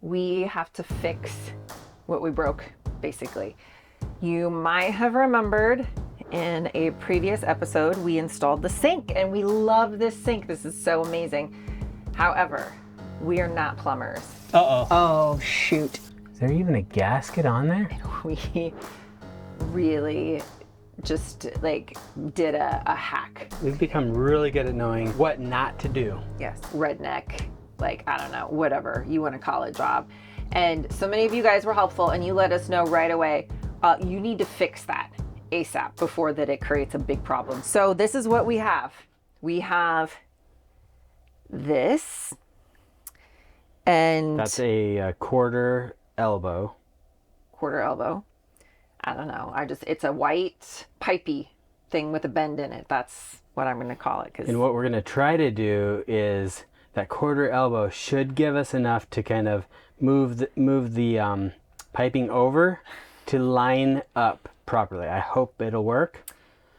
we have to fix what we broke, basically. You might have remembered in a previous episode, we installed the sink, and we love this sink. This is so amazing. However, we are not plumbers. Uh-oh. Oh, shoot. Is there even a gasket on there? We really just like did a hack. We've become really good at knowing what not to do. Yes, redneck, like, I don't know, whatever you want to call it job. And so many of you guys were helpful, and you let us know right away, you need to fix that ASAP before that it creates a big problem. So this is what we have. We have this, and that's a quarter elbow. Quarter elbow. I don't know. It's a white pipey thing with a bend in it. That's what I'm going to call it. And what we're going to try to do is that quarter elbow should give us enough to kind of move the piping over to line up properly. I hope it'll work.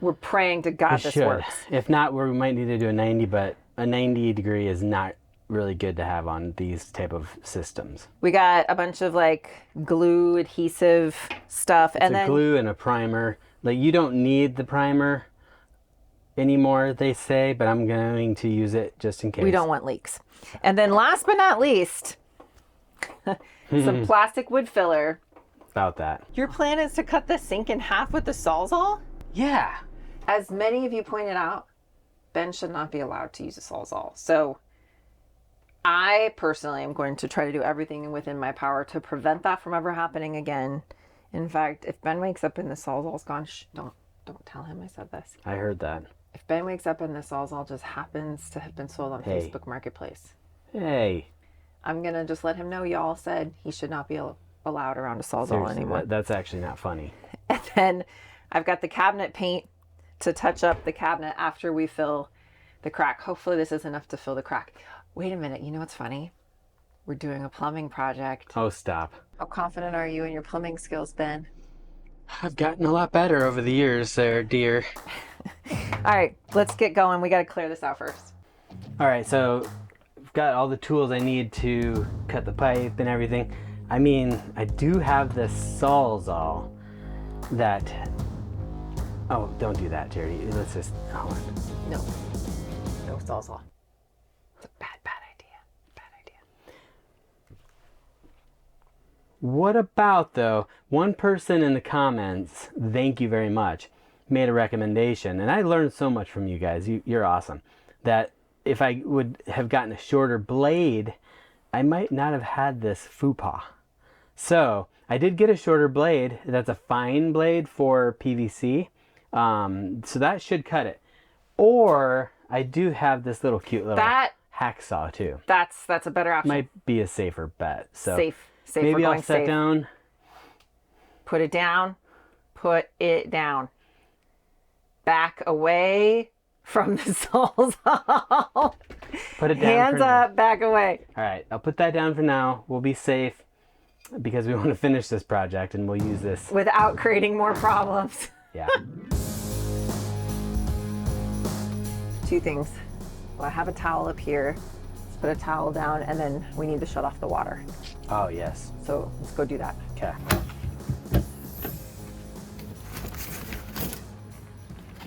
We're praying to God this works. If not, we might need to do a 90, but a 90 degree is not really good to have on these type of systems. We got a bunch of like glue, adhesive stuff, and then glue and a primer. Like, you don't need the primer anymore, they say, but I'm going to use it just in case. We don't want leaks. And then last but not least, some plastic wood filler. About that. Your plan is to cut the sink in half with the Sawsall? Yeah. As many of you pointed out, Ben should not be allowed to use a Sawsall. So I personally am going to try to do everything within my power to prevent that from ever happening again. In fact, if Ben wakes up and the Sawsall's gone, don't tell him I said this. I heard that. If Ben wakes up and the Sawsall just happens to have been sold on Facebook Marketplace. Hey. I'm going to just let him know y'all said he should not be allowed around a Sawsall anymore. That's actually not funny. And then I've got the cabinet paint to touch up the cabinet after we fill the crack. Hopefully this is enough to fill the crack. Wait a minute. You know what's funny? We're doing a plumbing project. Oh, stop. How confident are you in your plumbing skills, Ben? I've gotten a lot better over the years there, dear. All right, let's get going. We got to clear this out first. All right, so I've got all the tools I need to cut the pipe and everything. I mean, I do have this Sawsall that... Oh, don't do that, Charity. Let's just... Hold on. No Sawsall. It's a bad idea. Bad idea. What about, though, one person in the comments, thank you very much, made a recommendation, and I learned so much from you guys. You're awesome. That if I would have gotten a shorter blade, I might not have had this faux pas. So I did get a shorter blade. That's a fine blade for PVC. So that should cut it. Or I do have this little cute little hacksaw too. That's a better option. Might be a safer bet. So safe. Maybe I'll set down. Put it down. Put it down. Back away from the Sawsall. Put it down. Hands up, back away. All right, I'll put that down for now. We'll be safe because we want to finish this project and we'll use this without creating more problems. Yeah. Two things. Well, I have a towel up here. Let's put a towel down, and then we need to shut off the water. Oh, yes. So let's go do that. Okay.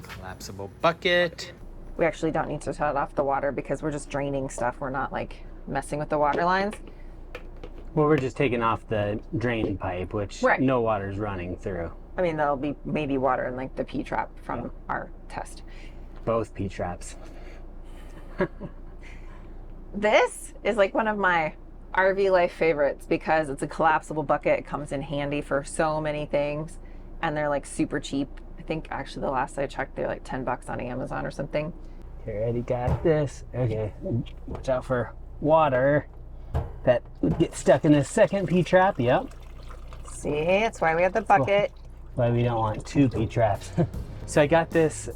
Collapsible bucket. We actually don't need to shut off the water because we're just draining stuff. We're not like messing with the water lines. Well, we're just taking off the drain pipe, which no water's running through. I mean, there'll be maybe water in like the P-trap from our test. Both P-traps. This is like one of my RV life favorites because it's a collapsible bucket. It comes in handy for so many things, and they're like super cheap. I think actually the last I checked, they're like $10 on Amazon or something. You already got this. Okay, watch out for water that would get stuck in this second P-trap. Yep. See, that's why we have the bucket. Why we don't want two P-traps. So I got this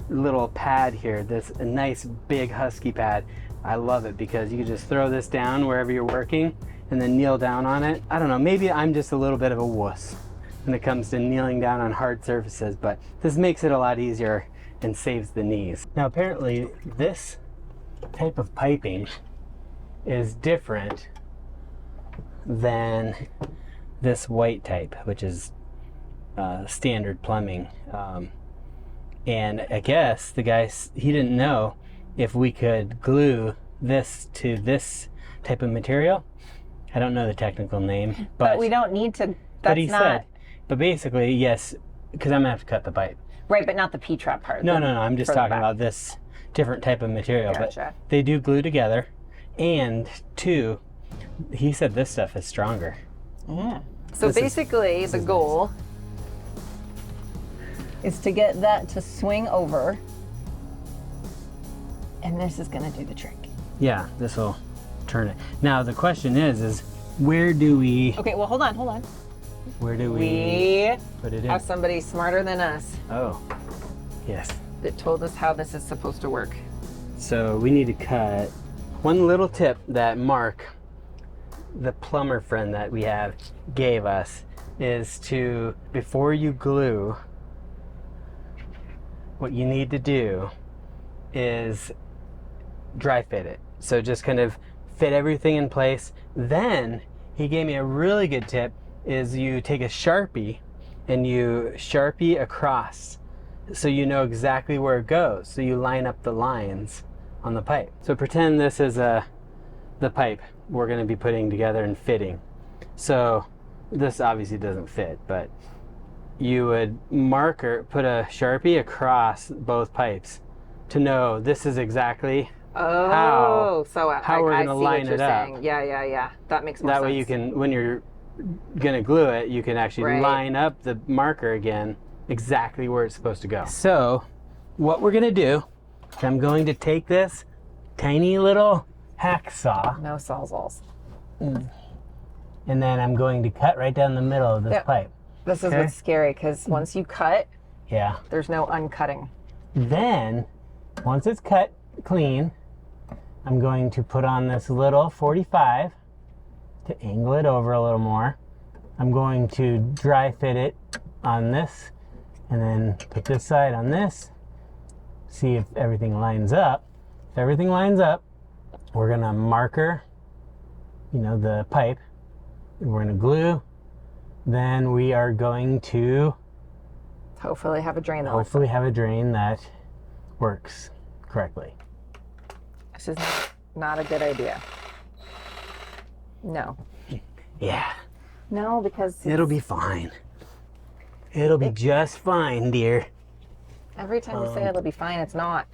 little pad here, a nice big husky pad. I love it because you can just throw this down wherever you're working and then kneel down on it. I don't know, maybe I'm just a little bit of a wuss when it comes to kneeling down on hard surfaces, but this makes it a lot easier and saves the knees. Now apparently this type of piping is different than this white type, which is standard plumbing. And I guess the guy, he didn't know if we could glue this to this type of material. I don't know the technical name, but we don't need to. but he said, but basically, yes, because I'm gonna have to cut the pipe. Right, but not the P-trap part. No, I'm just talking about this different type of material. Gotcha. But they do glue together, and two, he said this stuff is stronger. Yeah. So basically, the goal is to get that to swing over, and this is going to do the trick. Yeah, this will turn it. Now the question is where do we? Okay, well hold on. Where do we put it in? Have somebody smarter than us Oh, yes. that told us how this is supposed to work. So we need to cut. One little tip that Mark, the plumber friend that we have, gave us is to, before you glue, what you need to do is dry fit it. So just kind of fit everything in place. Then he gave me a really good tip, is you take a Sharpie and you Sharpie across so you know exactly where it goes. So you line up the lines on the pipe. So pretend this is the pipe we're going to be putting together and fitting. So this obviously doesn't fit, but you would put a Sharpie across both pipes to know this is exactly how we're going to line it up. Saying. Yeah. That makes more sense. That way you can, when you're going to glue it, you can actually line up the marker again exactly where it's supposed to go. So what we're going to do, I'm going to take this tiny little hacksaw. No sawzalls. And then I'm going to cut right down the middle of this pipe. This is what's scary, because once you cut, there's no uncutting. Then, once it's cut clean, I'm going to put on this little 45 to angle it over a little more. I'm going to dry fit it on this, and then put this side on this. See if everything lines up. If everything lines up, we're gonna marker, the pipe. We're gonna glue. Then we are going to hopefully have a drain that works correctly. This is not a good idea. No. Yeah. No, because it'll be fine. It'll be just fine, dear. Every time you say it'll be fine, it's not.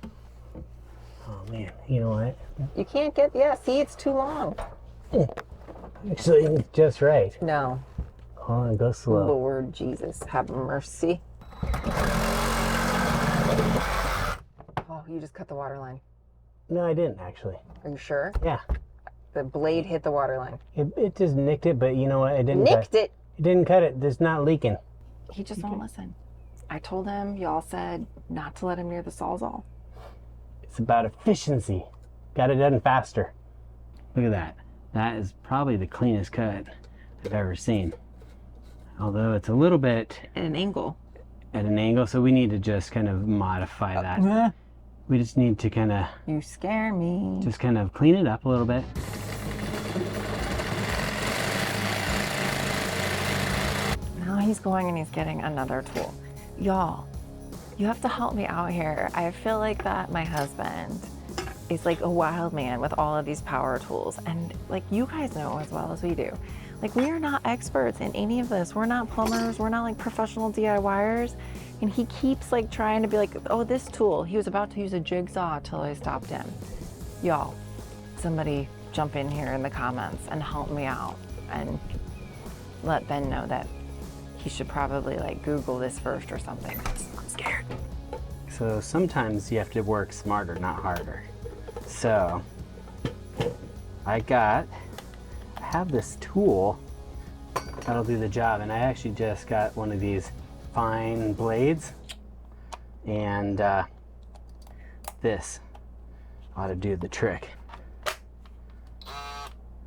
Oh man, you know what? You can't see, it's too long. Actually, it's just right. No. Hold on, go slow. Lord Jesus, have mercy. Oh, you just cut the water line. No, I didn't actually. Are you sure? Yeah. The blade hit the water line. It just nicked it, but you know what? It didn't Nicked it? It didn't cut it. It's not leaking. He just won't listen. I told him, y'all said not to let him near the Sawsall. It's about efficiency. Got it done faster. Look at that. That is probably the cleanest cut I've ever seen. Although it's a little bit at an angle, so we need to just kind of modify that. We just need to kind of... You scare me. Just kind of clean it up a little bit. Now he's going and he's getting another tool. Y'all, you have to help me out here. I feel like that my husband is like a wild man with all of these power tools. And like you guys know as well as we do, like we are not experts in any of this. We're not plumbers. We're not like professional DIYers. And he keeps like trying to be like, oh, this tool. He was about to use a jigsaw till I stopped him. Y'all, somebody jump in here in the comments and help me out and let Ben know that he should probably like Google this first or something. I'm scared. So sometimes you have to work smarter, not harder. So I have this tool that'll do the job, and I actually just got one of these fine blades, and this ought to do the trick.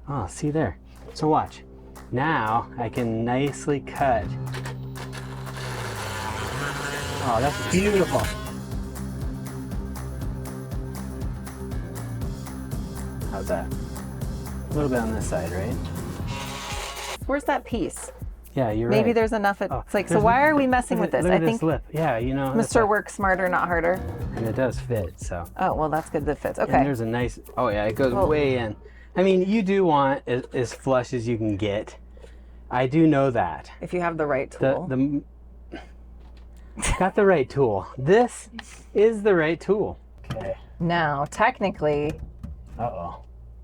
Oh, see there. So watch. Now I can nicely cut. Oh, that's beautiful. How's that? A little bit on this side, right? Where's that piece? Yeah, you're right. Maybe there's enough. It's like, so why are we messing with this? Look I at this think lip. Yeah, you know. Mr. Works smarter, not harder. And it does fit, so. Oh, well, that's good that fits. Okay. And there's a nice, oh yeah, it goes way in. I mean, you do want as flush as you can get. I do know that. If you have the right tool. Got the right tool. This is the right tool. Okay. Now, technically,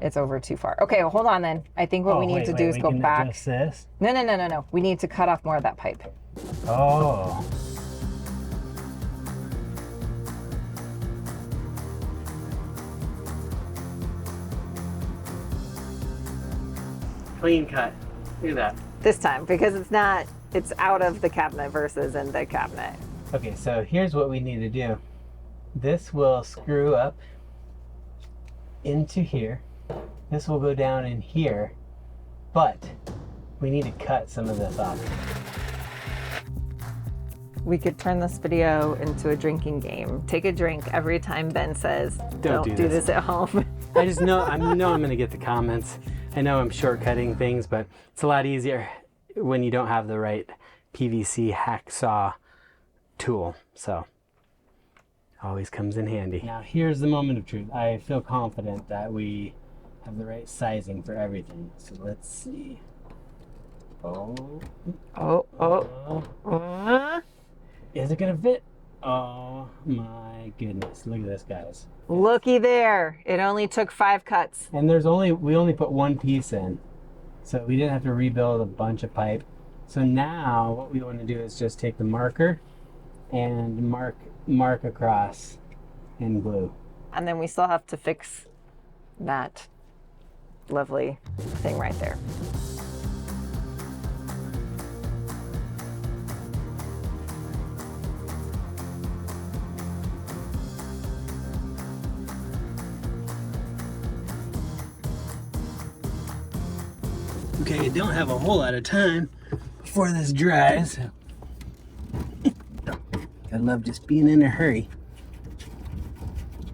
it's over too far. Okay, well, hold on then. I think what we need to do is go back. Adjust this? No. We need to cut off more of that pipe. Oh. Clean cut. Look at that. This time, because it's out of the cabinet versus in the cabinet. Okay, so here's what we need to do. This will screw up into here. This will go down in here, but we need to cut some of this off. We could turn this video into a drinking game. Take a drink every time Ben says, don't do this at home. I just know, I'm gonna get the comments. I know I'm shortcutting things, but it's a lot easier when you don't have the right PVC hacksaw tool, so always comes in handy. Now here's the moment of truth. I feel confident that we have the right sizing for everything. So let's see. Is it gonna fit? Oh my goodness, look at this, guys. Looky there, it only took 5 cuts. And we only put one piece in, so we didn't have to rebuild a bunch of pipe. So now what we want to do is just take the marker and mark across in glue. And then we still have to fix that lovely thing right there. Okay, I don't have a whole lot of time before this dries. I love just being in a hurry.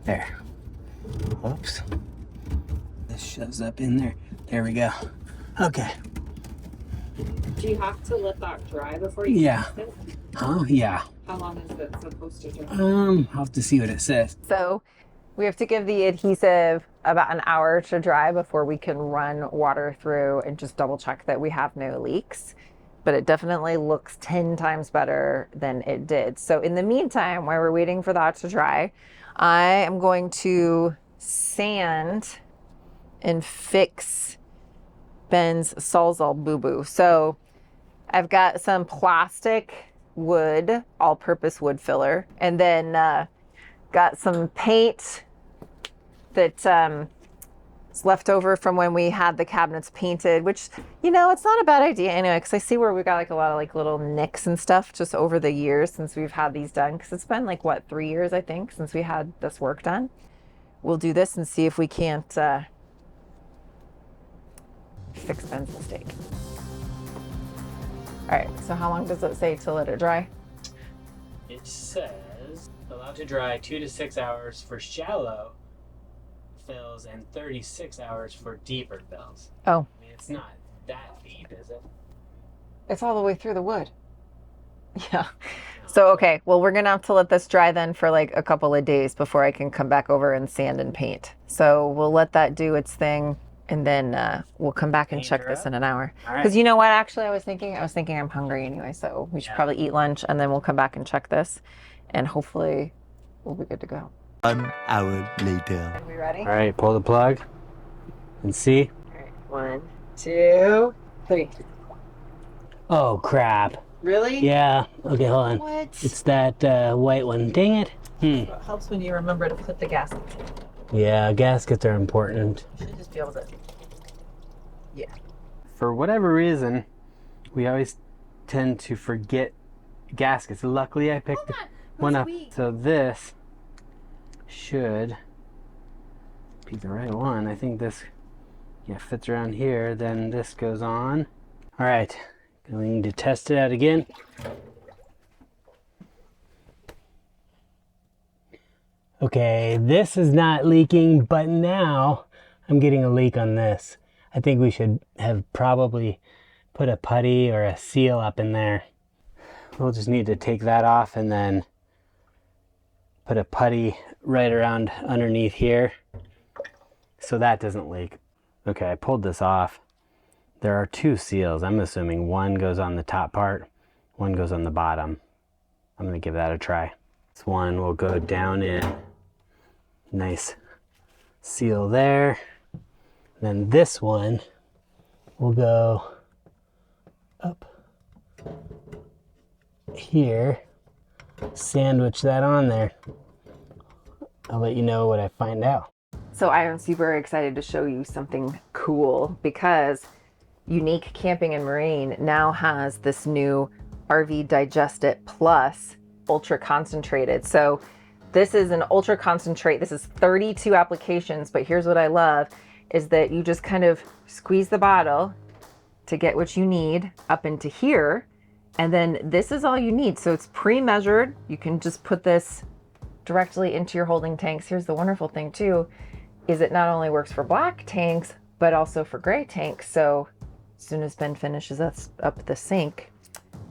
There. Whoops. This shoves up in there. There we go. Okay. Do you have to let that dry before you use it? Huh? Yeah. How long is it supposed to dry? I'll have to see what it says. So we have to give the adhesive about an hour to dry before we can run water through and just double check that we have no leaks. But it definitely looks 10 times better than it did. So in the meantime, while we're waiting for that to dry, I am going to sand and fix Ben's Sawsall boo-boo. So I've got some plastic wood, all-purpose wood filler, and then got some paint that is left over from when we had the cabinets painted, which, you know, it's not a bad idea anyway, because I see where we got like a lot of like little nicks and stuff just over the years since we've had these done, because it's been like, what, 3 years, I think, since we had this work done. We'll do this and see if we can't fix Ben's mistake. All right, so how long does it say to let it dry? It says allowed to dry 2 to 6 hours for shallow fills and 36 hours for deeper fills. Oh. I mean, it's not that deep, is it? It's all the way through the wood. Yeah. So, okay, well, we're gonna have to let this dry then for like a couple of days before I can come back over and sand and paint. So we'll let that do its thing, and then we'll come back and check this in an hour. Because you know what, actually, I was thinking I'm hungry anyway, so we should probably eat lunch, and then we'll come back and check this, and hopefully we'll be good to go. 1 hour later. Are we ready? All right, pull the plug and see. All right, 1, 2, 3. Oh, crap. Really? Yeah. Okay, hold on. What? It's that white one. Dang it. It helps when you remember to put the gasket in. Yeah, gaskets are important. You should just be able to. Yeah. For whatever reason, we always tend to forget gaskets. Luckily, I picked one up. So this should be the right one. I think this fits around here. Then this goes on. All right. We need to test it out again. Okay, this is not leaking, but now I'm getting a leak on this. I think we should have probably put a putty or a seal up in there. We'll just need to take that off and then put a putty right around underneath here so that doesn't leak. Okay, I pulled this off. There are 2 seals. I'm assuming one goes on the top part, one goes on the bottom. I'm gonna give that a try. This one will go down in. Nice seal there. Then this one will go up here, sandwich that on there. I'll let you know what I find out. So I am super excited to show you something cool because Unique Camping and Marine now has this new RV Digest It Plus Ultra Concentrated. So this is an ultra concentrate. This is 32 applications, but here's what I love is that you just kind of squeeze the bottle to get what you need up into here. And then this is all you need. So it's pre-measured. You can just put this directly into your holding tanks. Here's the wonderful thing too, is it not only works for black tanks, but also for gray tanks. So as soon as Ben finishes us up the sink,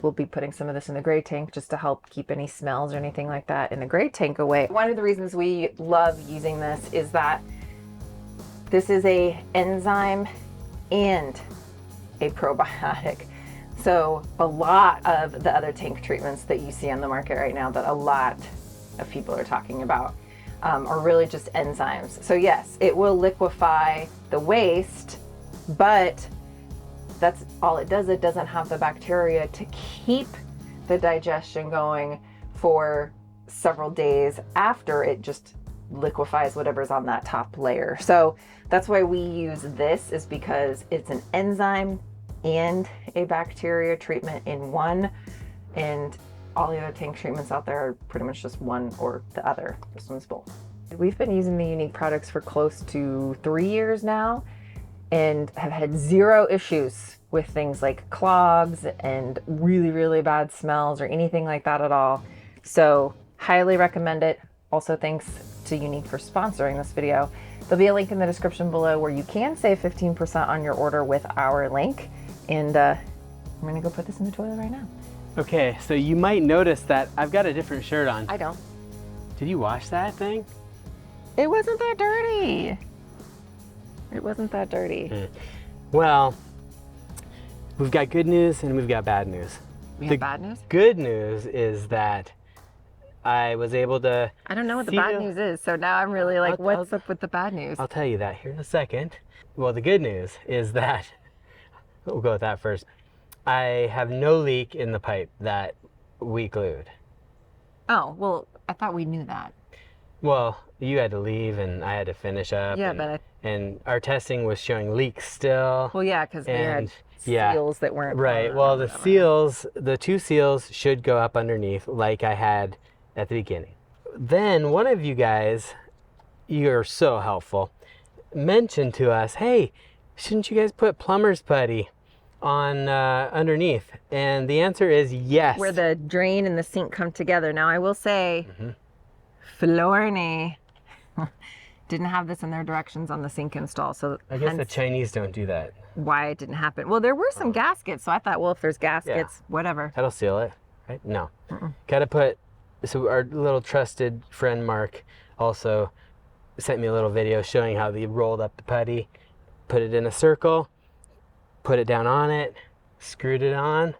we'll be putting some of this in the gray tank just to help keep any smells or anything like that in the gray tank away. One of the reasons we love using this is that this is a enzyme and a probiotic. So a lot of the other tank treatments that you see on the market right now that a lot of people are talking about are really just enzymes. So yes, it will liquefy the waste, but that's all it does. It doesn't have the bacteria to keep the digestion going for several days after it just liquefies whatever's on that top layer. So that's why we use this, is because it's an enzyme and a bacteria treatment in one, and all the other tank treatments out there are pretty much just one or the other. This one's both. We've been using the Unique products for close to 3 years now and have had 0 issues with things like clogs and really, really bad smells or anything like that at all. So highly recommend it. Also, thanks to Unique for sponsoring this video. There'll be a link in the description below where you can save 15% on your order with our link. And I'm gonna go put this in the toilet right now. Okay, so you might notice that I've got a different shirt on. I don't. Did you wash that thing? It wasn't that dirty. It wasn't that dirty. Well, we've got good news and we've got bad news. We have bad news? Good news is that I was able to... I don't know what the bad news is, so now I'm really like, what's up with the bad news? I'll tell you that here in a second. Well, the good news is that, we'll go with that first. I have no leak in the pipe that we glued. Oh, well, I thought we knew that. Well, you had to leave and I had to finish up. Yeah, and our testing was showing leaks still. Well, yeah, because we had seals that weren't... Right, well, the seals, the 2 seals should go up underneath like I had at the beginning. Then one of you guys, you're so helpful, mentioned to us, hey, shouldn't you guys put plumber's putty on underneath? And the answer is yes. Where the drain and the sink come together. Now I will say, Florney didn't have this in their directions on the sink install, so I guess the Chinese don't do that. Why it didn't happen. Well, there were some gaskets, so I thought, well, if there's gaskets, whatever. That'll seal it, right? No. Gotta put, so our little trusted friend Mark also sent me a little video showing how they rolled up the putty, put it in a circle, put it down on it, screwed it on.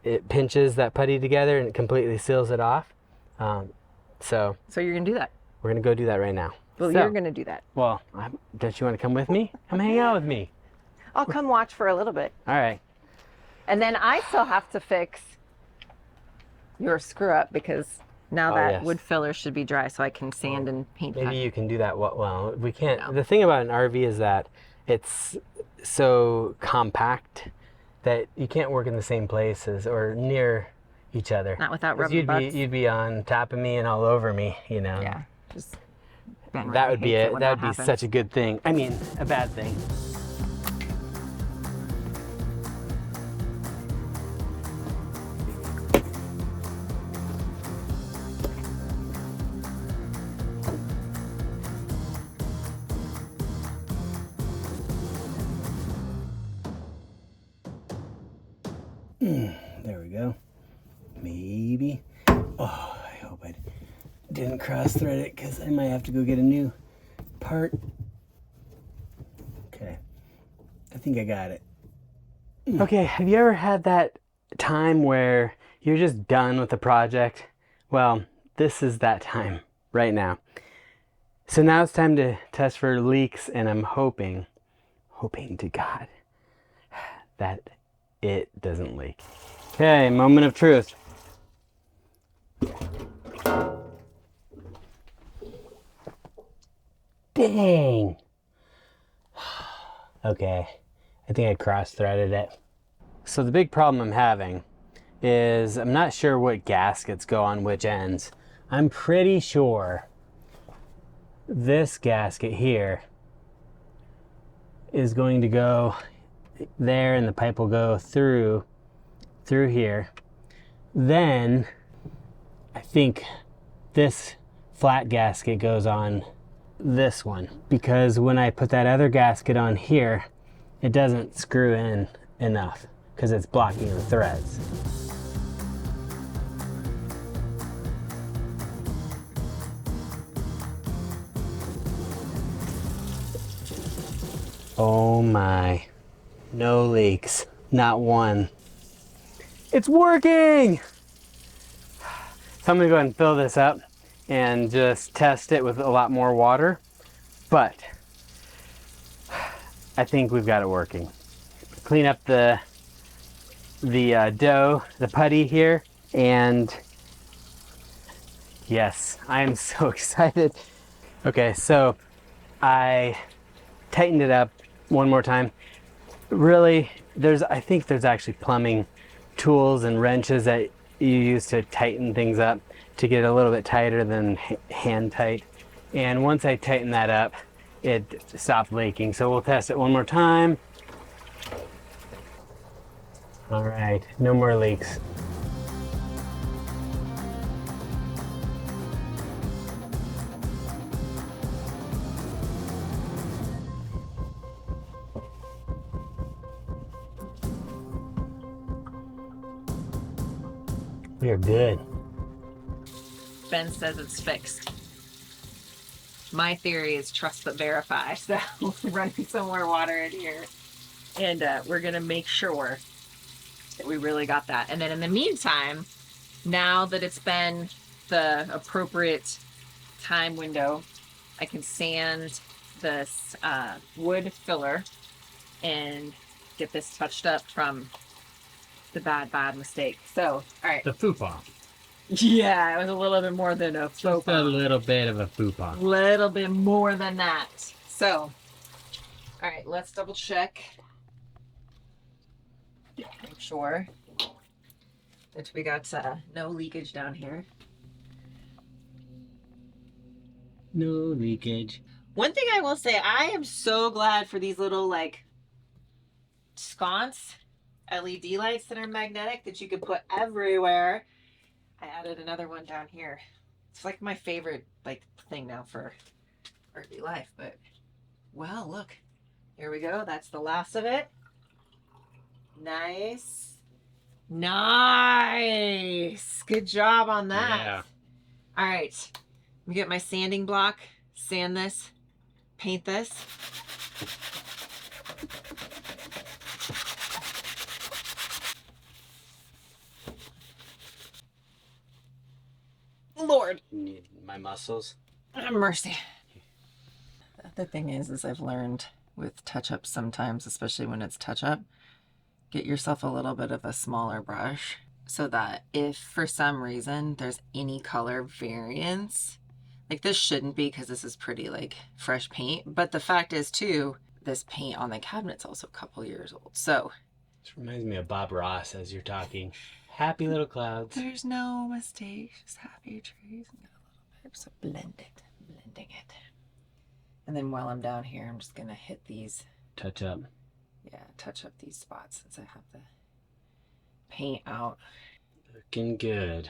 It pinches that putty together and it completely seals it off. So you're gonna do that? We're gonna go do that right now. Well, you're gonna do that. Well, don't you want to come with me? Come hang out with me. I'll come watch for a little bit. All right. And then I still have to fix your screw up because now that wood filler should be dry so I can sand and paint that. Maybe you can do that. Well, we can't. No. The thing about an RV is that it's so compact that you can't work in the same places or near each other. Not without rubbing butts. You'd be on top of me and all over me, you know. Yeah. Just that would be it. That would be such a good thing. I mean, a bad thing. There we go. Maybe. Oh, I hope I didn't cross thread it because I might have to go get a new part. Okay. I think I got it. Okay, have you ever had that time where you're just done with the project? Well, this is that time right now. So now it's time to test for leaks, and I'm hoping to God that it doesn't leak. Okay, moment of truth. Dang. Okay, I think I cross-threaded it. So the big problem I'm having is I'm not sure what gaskets go on which ends. I'm pretty sure this gasket here is going to go there, and the pipe will go through here. Then I think this flat gasket goes on this one, because when I put that other gasket on here, it doesn't screw in enough because it's blocking the threads. Oh my, no leaks, not one. It's working! So I'm gonna go ahead and fill this up and just test it with a lot more water, but I think we've got it working. Clean up the dough, the putty here, and yes, I am so excited. Okay, so I tightened it up one more time. Really, I think there's actually plumbing tools and wrenches that you use to tighten things up to get a little bit tighter than hand tight. And once I tighten that up, it stopped leaking. So we'll test it one more time. All right, no more leaks. We are good. Ben says it's fixed. My theory is trust but verify. So running some more water in here, and we're gonna make sure that we really got that. And then in the meantime, now that it's been the appropriate time window, I can sand this wood filler and get this touched up from the bad mistake. So, all right. The fupa. Yeah, it was a little bit more than a faux pas. A little bit of a fupa. Little bit more than that. So, all right, let's double check. Make sure that we got no leakage down here. No leakage. One thing I will say, I am so glad for these little like sconce LED lights that are magnetic that you can put everywhere. I added another one down here. It's like my favorite like thing now for RV life, but well, look, here we go. That's the last of it. Nice. Nice. Good job on that. Yeah. All right. Let me get my sanding block, sand this, paint this. Lord. My muscles. Mercy. The thing is I've learned with touch-ups sometimes, especially when it's touch-up, get yourself a little bit of a smaller brush so that if for some reason there's any color variance, like this shouldn't be because this is pretty like fresh paint, but the fact is too, this paint on the cabinet's also a couple years old. So This reminds me of Bob Ross as you're talking. Happy little clouds. there's no mistakes, just happy trees and a little bit. So blending it. And then while I'm down here, I'm just gonna hit these. Touch up. Yeah, touch up these spots since I have the paint out. Looking good.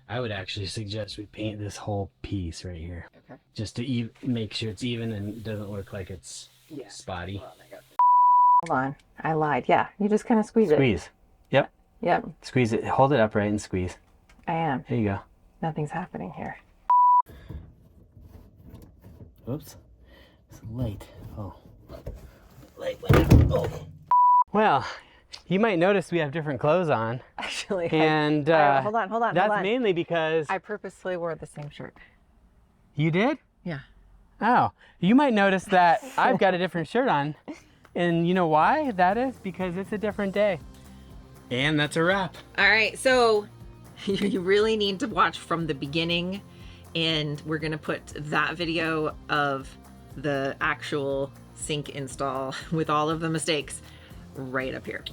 I would actually suggest we paint this whole piece right here. Okay. Just to make sure it's even and it doesn't look like it's spotty. Hold on, I lied. Yeah, you just kind of squeeze it. Squeeze. Yep. Yep, Squeeze it. Hold it upright and squeeze. I am. There you go. Nothing's happening here. Oops. It's late. Oh. Late. Oh. Well, you might notice we have different clothes on. Actually, And hold on. that's mainly because I purposely wore the same shirt. you did? Yeah. Oh, you might notice that I've got a different shirt on. And you know why that is? Because it's a different day. And that's a wrap. All right, so you really need to watch from the beginning, and we're gonna put that video of the actual sink install with all of the mistakes right up here.